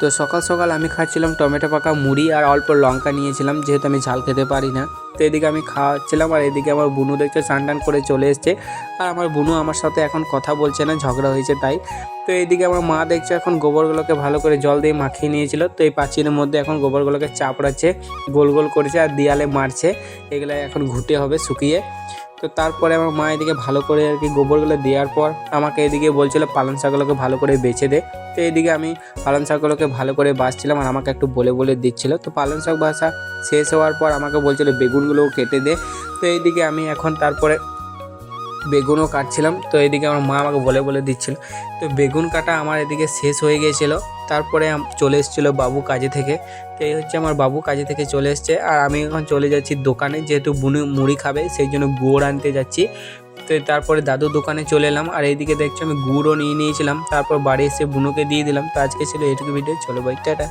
তো সকাল সকাল আমি খাচ্ছিলাম টমেটো পাকা মুড়ি আর অল্প লঙ্কা নিয়েছিলাম, যেহেতু আমি ঝাল খেতে পারি না। তো এদিকে আমি খাওয়াচ্ছিলাম আর এদিকে আমার বুনু দেখছো স্নান টান করে চলে এসছে। আর আমার বুনু আমার সাথে এখন কথা বলছে না, ঝগড়া হয়েছে তাই। তো এইদিকে আমার মা দেখছো এখন গোবরগুলোকে ভালো করে জল দিয়ে মাখিয়ে নিয়েছিল। তো এই পাঁচিলের মধ্যে এখন গোবরগুলোকে চাপড়াচ্ছে, গোল গোল করেছে আর দেয়ালে মারছে। এগুলো এখন ঘুটে হবে শুকিয়ে। তো তারপরে আমার মা এদিকে ভালো করে আর কি গোবরগুলো দেওয়ার পর আমাকে এদিকে বলছিল পালং শাকগুলোকে ভালো করে বেছে দে। তো এইদিকে আমি পালং শাকগুলোকে ভালো করে বাছছিলাম আর আমাকে একটু বলে বলে দিচ্ছিল। তো পালং শাক বাছা শেষ হওয়ার পর আমাকে বলছিল বেগুনগুলোও কেটে দে। তো এইদিকে আমি এখন তারপরে বেগুনও কাটছিলাম। তো এদিকে আমার মা আমাকে বলে বলে দিচ্ছিল। তো বেগুন কাটা আমার এদিকে শেষ হয়ে গিয়েছিলো। তারপরে চলে এসেছিলো বাবু কাজে থেকে। তো এই হচ্ছে আমার বাবু কাজে থেকে চলে এসছে আর আমি এখন চলে যাচ্ছি দোকানে, যেহেতু বুনু মুড়ি খাবে সেই জন্য গুড় আনতে যাচ্ছি। তো তারপরে দাদুর দোকানে চলে এলাম আর এইদিকে দেখছি আমি গুড়ও নিয়ে নিয়েছিলাম। তারপর বাড়ি এসে বুনুকে দিয়ে দিলাম। তো আজকে ছিল এইটুকু ভিডিও, চলো বাই টাটা।